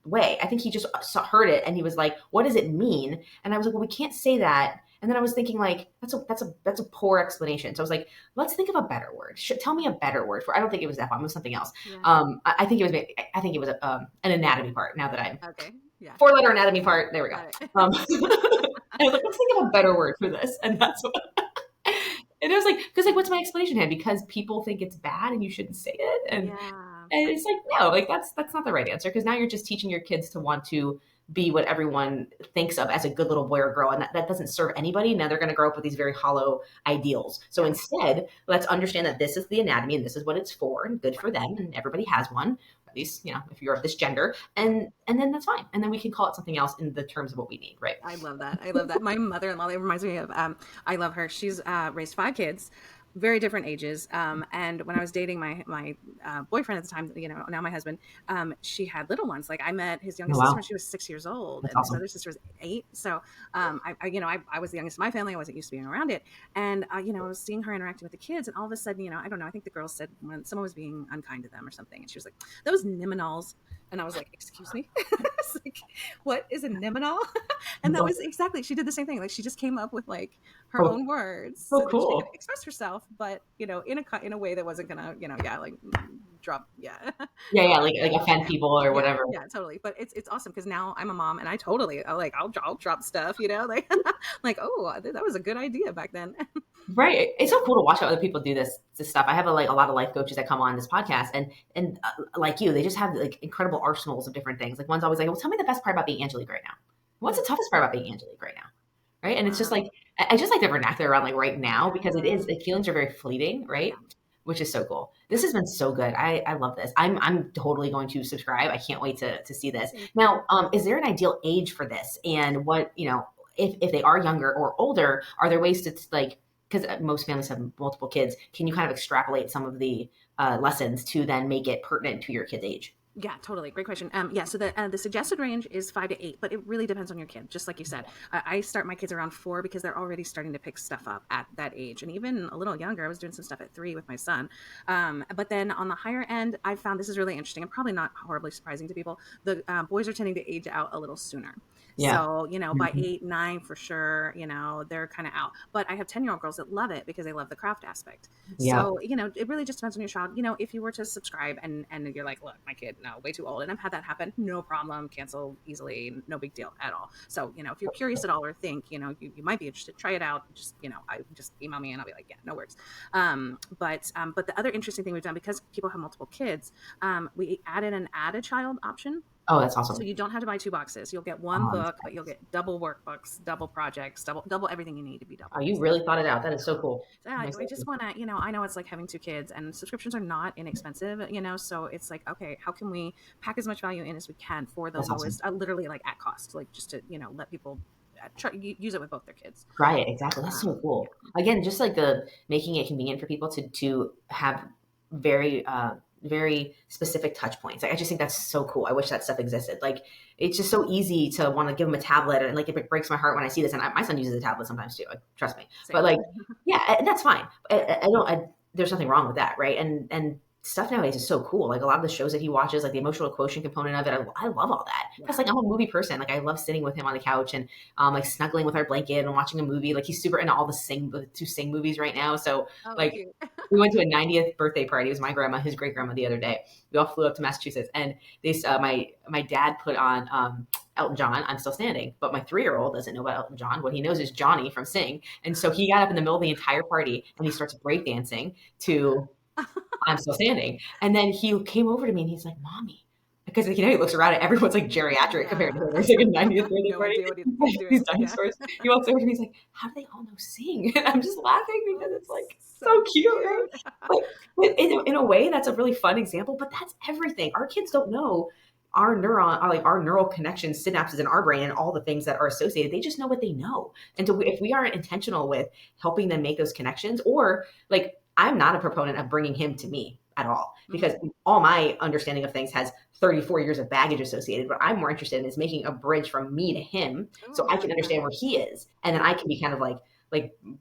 way. I think he just heard it and he was like, "What does it mean?" And I was like, "Well, we can't say that." And then I was thinking like, that's a poor explanation. So I was like, let's think of a better word. Tell me a better word for. I don't think it was F-bomb. It was something else. Yeah. I think it was. I think it was an anatomy part. Now that I'm Okay. Yeah. 4-letter anatomy part. There we go. Got it. I was like, let's think of a better word for this, and that's what. And it was like, because like, what's my explanation here? Because people think it's bad and you shouldn't say it, and Yeah. it's like, no, like that's not the right answer, because now you're just teaching your kids to want to be what everyone thinks of as a good little boy or girl, and that doesn't serve anybody. Now they're going to grow up with these very hollow ideals. So instead, let's understand that this is the anatomy and this is what it's for, and good for them, and everybody has one. At least, if you're of this gender, and then that's fine. And then we can call it something else in the terms of what we need, right? I love that. I love that. My mother-in-law, it reminds me of, I love her. She's raised 5 kids, very different ages. And when I was dating my boyfriend at the time, now my husband, she had little ones. Like I met his youngest sister when she was 6 years old, That's and awesome. his other sister was 8. So, I was the youngest in my family. I wasn't used to being around it. And, I was seeing her interacting with the kids, and all of a sudden, I don't know, I think the girls said when someone was being unkind to them or something, and she was like, "Those niminols." And I was like, "Excuse me?" It's like, what is a niminol? And that was exactly, she did the same thing. Like she just came up with like her own words so that she could express herself, but in a way that wasn't gonna, like drop, yeah, like offend people or whatever. Yeah, totally. But it's awesome because now I'm a mom and I totally I'll drop stuff, like like, oh, that was a good idea back then. Right. It's so cool to watch how other people do this stuff. I have a lot of life coaches that come on this podcast, and like you, they just have like incredible arsenals of different things. Like one's always like, "Well, tell me the best part about being Angelique right now. What's the toughest part about being Angelique right now?" Right. And it's just like, I just like the vernacular around like right now, because feelings are very fleeting, right? Which is so cool. This has been so good. I love this. I'm totally going to subscribe. I can't wait to see this. Now, is there an ideal age for this? And what, if they are younger or older, are there ways to like, because most families have multiple kids, can you kind of extrapolate some of the lessons to then make it pertinent to your kid's age? Yeah, totally. Great question. So the suggested range is 5 to 8, but it really depends on your kid. Just like you said, I start my kids around 4 because they're already starting to pick stuff up at that age, and even a little younger. I was doing some stuff at 3 with my son. But then on the higher end, I found this is really interesting and probably not horribly surprising to people. The boys are tending to age out a little sooner. Yeah. So, by 8, 9 for sure, they're kind of out. But I have 10-year-old girls that love it because they love the craft aspect. Yeah. So, it really just depends on your child. If you were to subscribe and you're like, look, my kid, no, way too old. And I've had that happen. No problem. Cancel easily. No big deal at all. So, if you're curious at all or think, you might be interested, try it out. Just, just email me and I'll be like, yeah, no worries. But the other interesting thing we've done, because people have multiple kids, we added an add a child option. Oh, that's awesome. So you don't have to buy 2 boxes. You'll get one book, but you'll get double workbooks, double projects, double everything you need to be double. Oh, you really thought it out. That is so cool. Yeah, we just want to, I know it's like having 2 kids, and subscriptions are not inexpensive, so it's like, okay, how can we pack as much value in as we can for the lowest, literally like at cost, like just to, let people use it with both their kids. Right, exactly. That's so cool. Again, just like the making it convenient for people to have very specific touch points. Like, I just think that's so cool. I wish that stuff existed. Like, it's just so easy to want to give them a tablet, and like it breaks my heart when I see this. And my son uses a tablet sometimes too. Like, trust me. Same. But like, yeah, and that's fine. There's nothing wrong with that, right? And stuff nowadays is so cool. Like a lot of the shows that he watches, like the emotional quotient component of it, I love all that. Because like I'm a movie person. Like I love sitting with him on the couch and like snuggling with our blanket and watching a movie. Like he's super into all the sing movies right now. So we went to a 90th birthday party. It was my grandma, his great grandma, the other day. We all flew up to Massachusetts, and my dad put on Elton John, I'm Still Standing. But my 3-year-old doesn't know about Elton John. What he knows is Johnny from Sing. And so he got up in the middle of the entire party and he starts breakdancing to I'm Still Standing. And then he came over to me and he's like, Mommy. Because he looks around at everyone's like geriatric compared to him. It's like a 90th birthday party. These dinosaurs. Yeah. He walks over to me, he's like, how do they all know Sing? And I'm just laughing because it's like so cute, right? But in a way, that's a really fun example. But that's everything. Our kids don't know our neural connections, synapses in our brain, and all the things that are associated. They just know what they know. And so if we aren't intentional with helping them make those connections, or like, I'm not a proponent of bringing him to me. at all, because all my understanding of things has 34 years of baggage associated. What I'm more interested in is making a bridge from me to him, so Oh, I yeah. can understand where he is, and then I can be kind of like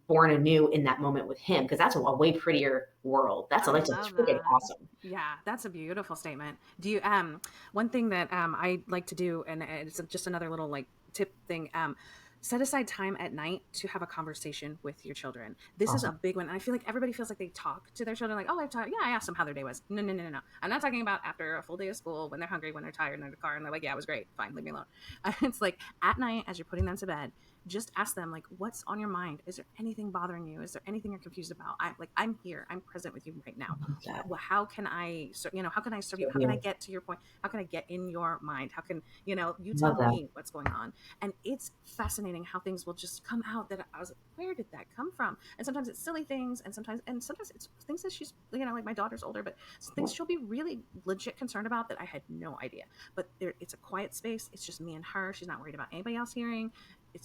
born anew in that moment with him, because that's a way prettier world. That's I like love freaking that. awesome. Yeah, that's a beautiful statement. Do you one thing that I like to do, and it's just another little like tip thing, set aside time at night to have a conversation with your children. This is a Awesome. big one. And I feel like everybody feels like they talk to their children like, oh, I asked them how their day was. No, no, no, no, no. I'm not talking about after a full day of school when they're hungry, when they're tired, and they're in the car and they're like, yeah, it was great. Fine, leave me alone. It's like at night as you're putting them to bed, just ask them like, what's on your mind? Is there anything bothering you? Is there anything you're confused about? I'm here. I'm present with you right now. How can I how can I serve you? So How can I you get to your point? How can I get in your mind? How can you tell love that. me what's going on? And it's fascinating how things will just come out that I was like, where did that come from? And sometimes it's silly things, and sometimes it's things that she's like my daughter's older, but things she'll be really legit concerned about that I had no idea. But it's a quiet space. It's just me and her. She's not worried about anybody else hearing.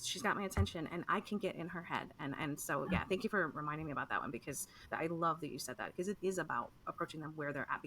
She's got my attention, and I can get in her head. And so yeah, thank you for reminding me about that one, because I love that you said that, because it is about approaching them where they're at,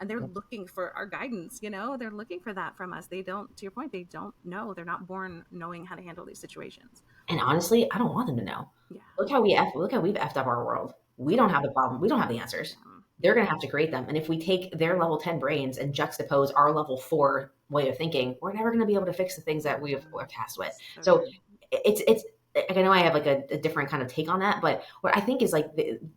and they're looking for our guidance. They're looking for that from us. They don't, to your point, they don't know. They're not born knowing how to handle these situations. And honestly, I don't want them to know. Yeah. Look how we've effed up our world. We don't have the problem. We don't have the answers. They're going to have to create them. And if we take their level 10 brains and juxtapose our level 4 way of thinking, we're never going to be able to fix the things that we're tasked with. So it's like, I know I have like a different kind of take on that, but what I think is like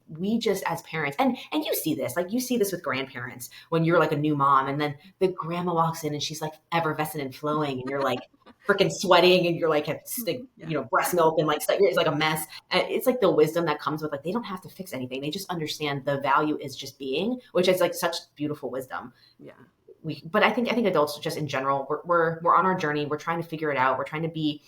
we just as parents, and you see this, like you see this with grandparents when you're like a new mom, and then the grandma walks in and she's like effervescent and flowing, and you're like freaking sweating, and you're like breast milk, and like it's like a mess. And it's like the wisdom that comes with like they don't have to fix anything; they just understand the value is just being, which is like such beautiful wisdom. Yeah. But I think adults just in general, we're on our journey. We're trying to figure it out. We're trying to be.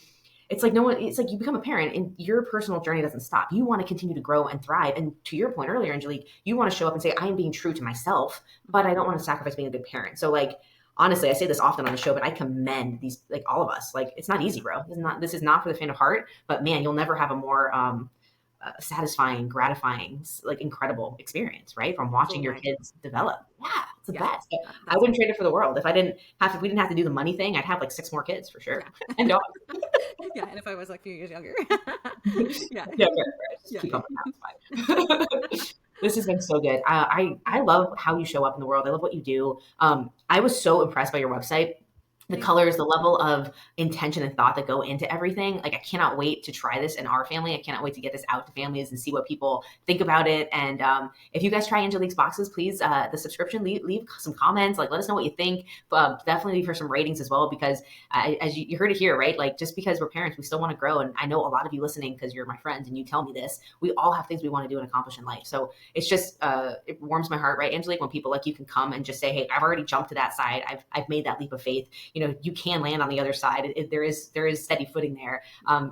It's like it's like you become a parent and your personal journey doesn't stop. You want to continue to grow and thrive. And to your point earlier, Angelique, you want to show up and say, I am being true to myself, but I don't want to sacrifice being a good parent. So like, honestly, I say this often on the show, but I commend these, like all of us. Like, it's not easy, bro. This is not for the faint of heart, but man, you'll never have a more satisfying, gratifying, like incredible experience, right? From watching your kids develop. Yeah, it's the best. So I wouldn't trade it for the world. If we didn't have to do the money thing, I'd have like 6 more kids for sure. Yeah. And dogs. Yeah, and if I was like a few years younger. Yeah. Yeah, fair. Just keep up with that. It's fine. This has been so good. I love how you show up in the world. I love what you do. I was so impressed by your website. The colors, the level of intention and thought that go into everything. Like, I cannot wait to try this in our family. I cannot wait to get this out to families and see what people think about it. And if you guys try Angelique's boxes, please, the subscription, leave some comments. Like, let us know what you think. Definitely leave her some ratings as well, because as you heard it here, right? Like, just because we're parents, we still want to grow. And I know a lot of you listening, because you're my friends and you tell me this, we all have things we want to do and accomplish in life. So it's just, it warms my heart, right, Angelique, when people like you can come and just say, hey, I've already jumped to that side. I've made that leap of faith. You can land on the other side. There is steady footing there.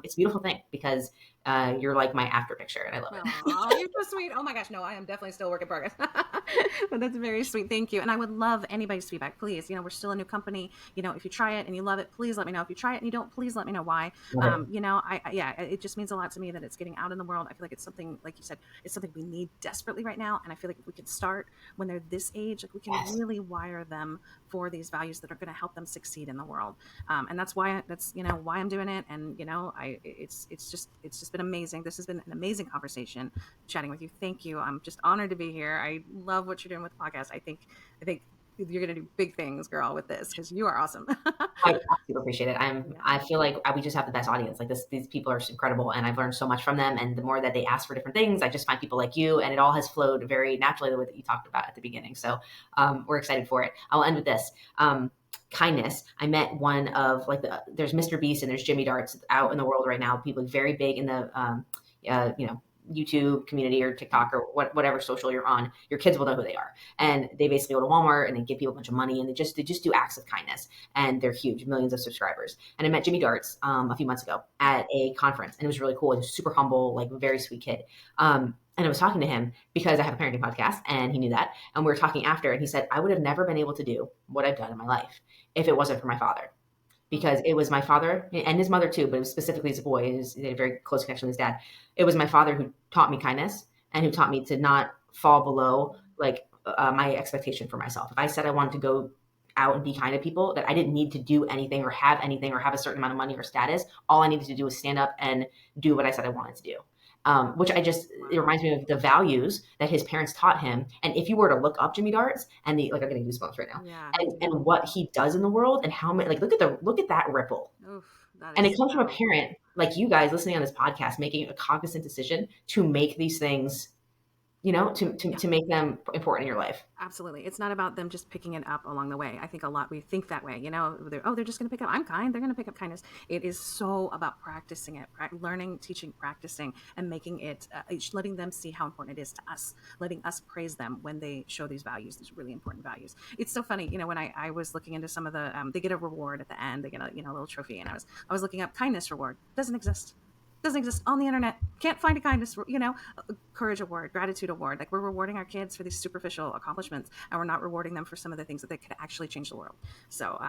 It's a beautiful thing, because you're like my after picture, and I love it. Oh, you're so sweet. Oh my gosh, no, I am definitely still a work in progress. But that's very sweet. Thank you. And I would love anybody's feedback, please. We're still a new company. If you try it and you love it, please let me know. If you try it and you don't, please let me know why. It just means a lot to me that it's getting out in the world. I feel like it's something, like you said, it's something we need desperately right now. And I feel like if we could start when they're this age, like we can really wire them for these values that are going to help them succeed in the world. And that's why I'm doing it. And it's just been amazing. This has been an amazing conversation chatting with you. Thank you. I'm just honored to be here. I love what you're doing with the podcast. I think you're going to do big things, girl, with this, because you are awesome. I super appreciate it. I feel like we just have the best audience. Like these people are incredible, and I've learned so much from them. And the more that they ask for different things, I just find people like you, and it all has flowed very naturally the way that you talked about at the beginning. So we're excited for it. I'll end with this. Kindness. I met one of there's Mr. Beast and there's Jimmy Darts out in the world right now. People very big in the YouTube community or TikTok or whatever social you're on. Your kids will know who they are, and they basically go to Walmart and they give people a bunch of money, and they just do acts of kindness, and they're huge, millions of subscribers. And I met Jimmy Darts a few months ago at a conference, and it was really cool. He was super humble, like very sweet kid. And I was talking to him because I have a parenting podcast, and he knew that. And we were talking after, and he said, I would have never been able to do what I've done in my life if it wasn't for my father. Because it was my father and his mother too, but it was specifically as a boy. He had a very close connection with his dad. It was my father who taught me kindness and who taught me to not fall below like my expectation for myself. If I said I wanted to go out and be kind to people, that I didn't need to do anything or have a certain amount of money or status. All I needed to do was stand up and do what I said I wanted to do. Which it reminds me of the values that his parents taught him. And if you were to look up Jimmy Darts and I'm getting goosebumps right now, Yeah. and what he does in the world and how many, look at that ripple. Oof, and it comes from a parent like you guys listening on this podcast, making a cognizant decision to make these things, to make them important in your life. Absolutely. It's not about them just picking it up along the way. I think we think that way, they're just going to pick up, I'm kind, they're going to pick up kindness. It is so about practicing it, learning, teaching, practicing, and making it, letting them see how important it is to us, letting us praise them when they show these values, these really important values. It's so funny, when I was looking into some of the, they get a reward at the end, they get a, little trophy. And I was looking up kindness reward. Doesn't exist on the internet. Can't find a kindness, courage award, gratitude award. Like, we're rewarding our kids for these superficial accomplishments, and we're not rewarding them for some of the things that they could actually change the world. So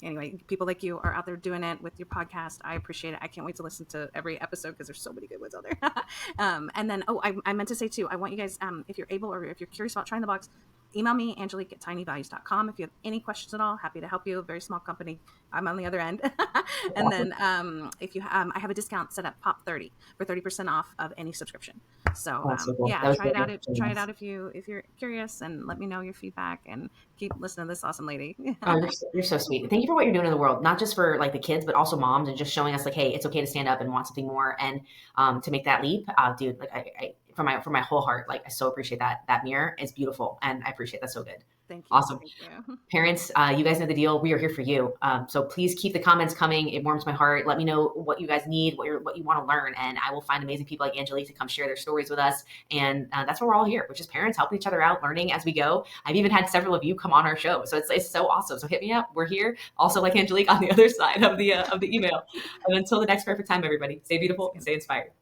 anyway, people like you are out there doing it with your podcast. I appreciate it. I can't wait to listen to every episode because there's so many good ones out there. And then, I meant to say too, I want you guys, if you're able, or if you're curious about trying the box, email me, Angelique@tinyvalues.com. If you have any questions at all, happy to help you. A very small company. I'm on the other end. And then if you I have a discount set up, Pop 30, for 30% off of any subscription. So cool. try it out. Try it out if you're curious, and let me know your feedback, and keep listening to this awesome lady. You're so sweet. Thank you for what you're doing in the world, not just for like the kids, but also moms, and just showing us like, hey, it's okay to stand up and want something more, and to make that leap. Dude, like I from my whole heart, like I so appreciate that mirror. It's beautiful, and I appreciate that so good. Thank you. Awesome. Thank you. Parents, you guys know the deal. We are here for you. So please keep the comments coming. It warms my heart. Let me know what you guys need, what you want to learn, and I will find amazing people like Angelique to come share their stories with us. And that's what we're all here, which is parents helping each other out, learning as we go. I've even had several of you come on our show, so it's so awesome. So hit me up. We're here. Also, like Angelique, on the other side of the email. And until the next perfect time, everybody, stay beautiful and stay inspired.